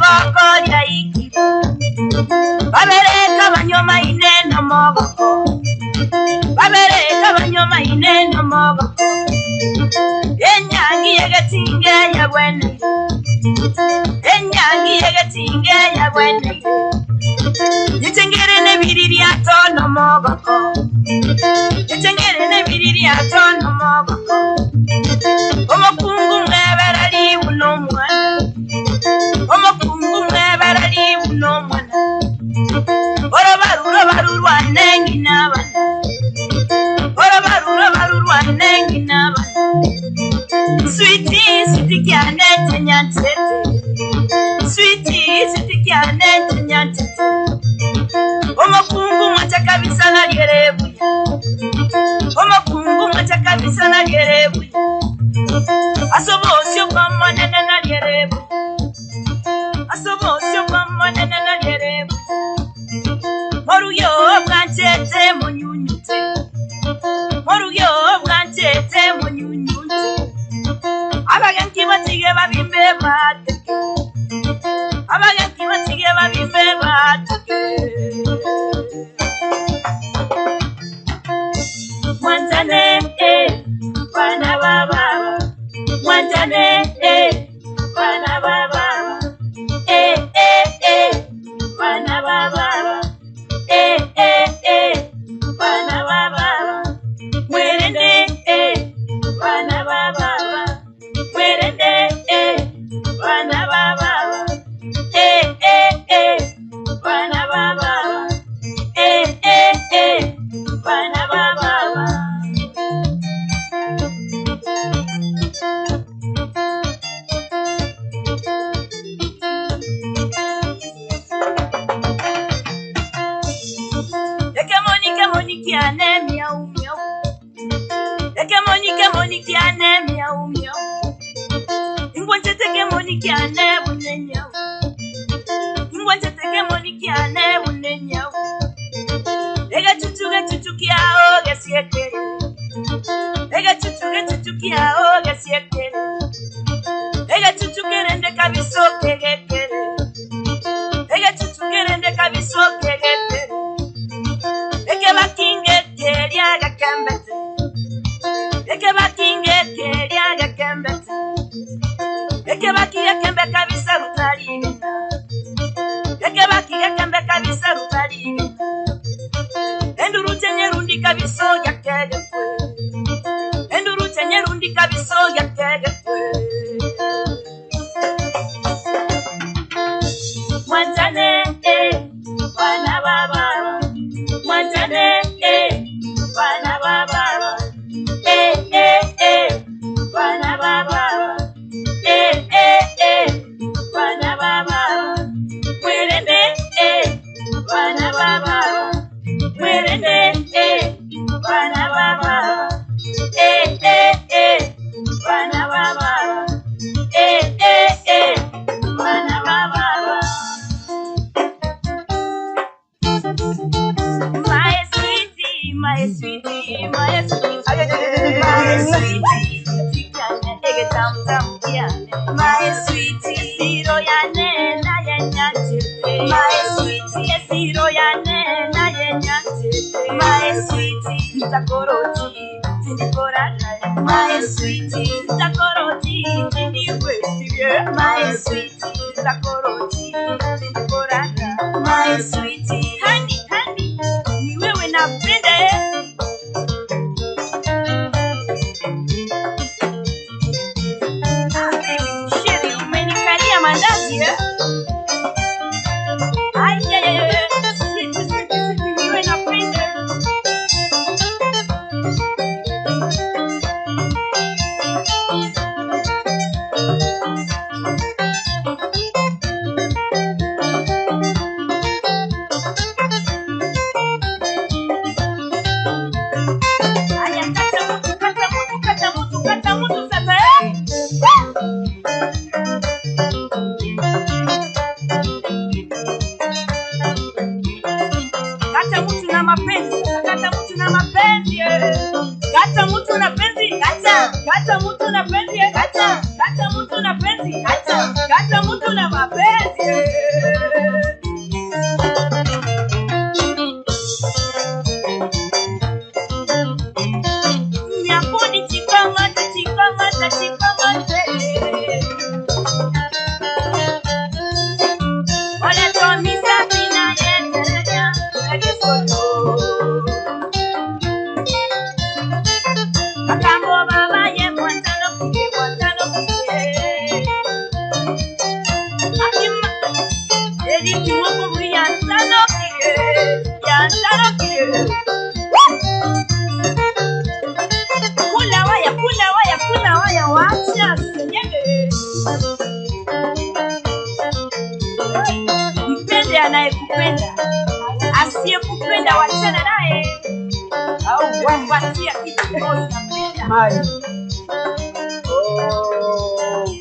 mogoko ya iki babereka banyoma ineno mogoko babereka banyoma ineno mogoko enyangi yegatinge ya bwene enyangi yegatinge ya bwene yitengere ne biriri atono mogoko yitengere ne biriri atono mogoko omukungu mweberali buno mwana omukungu mweberali buno mwana orobarurwa nengi n'abana orobarurwa nengi n'abana sweetie kyane tenyantete sweetie kyane tenyantete omukungu mwataka bisana lyerebuya omukungu mwataka bisana lyerebuya asobosyo kwa mwanene na lyerebuya asobosyo kwa mwanene na lyerebuya moruyo bwantete munyunyute moruyo bwantete munyunyute abagenki batige babimbe bateke abagenki batige babimbe bateke Mwantane bana baba Mwantane bana baba bana baba bana baba mwerende bana baba mwerende bana baba bana baba bana baba Monika miau miau Eke Monika miau miau Ingwanje teke Monika bunenyau Ingwanje teke Monika bunenyau Ega chuchu kiao gasiekere Ega chuchu kiao gasiekere Ega chuchu kerende kabiso kegekere Ega chuchu kerende kabiso kegekere Eke bakinge keria gakambete Eke bakinge keria gakambete Eke bakiye kembe kabisa rutalini Eke bakiye kembe kabisa rutalini Enduru tenye rundi kabiso yakegekwe Enduru tenye rundi kabiso yakegekwe Mwantane bana baba Mwantane bana baba bana baba bana baba mwerende bana baba mwerende bana baba bana baba bana baba My sweetie, my sweetie, my sweetie, ege tam tam kiane. My sweetie, siro yane na yenyante. My sweetie, siro yane na yenyante. My sweetie, takoroti, tindikorana. My sweetie, takoroti, tindikwestie. My sweetie, takoroti, tindikorana. My sweetie, honey, honey, ni wewe napenda. Mandazi, ay, sweet, you ain't a friend. Kata mutu sasa, Kata mutu na mapenzi, kata mutu na mapenzi, kata mutu na penzi, kata mutu na penzi, kata mutu na penzi, kata mutu na mapenzi. Makambo baba ye mwantano kie Akima Edi kiwoko mwi yantano kie Kula waya wacha senyege Mpende anayekupenda asiyekupenda wachana naye au wapatia kitu kimoja.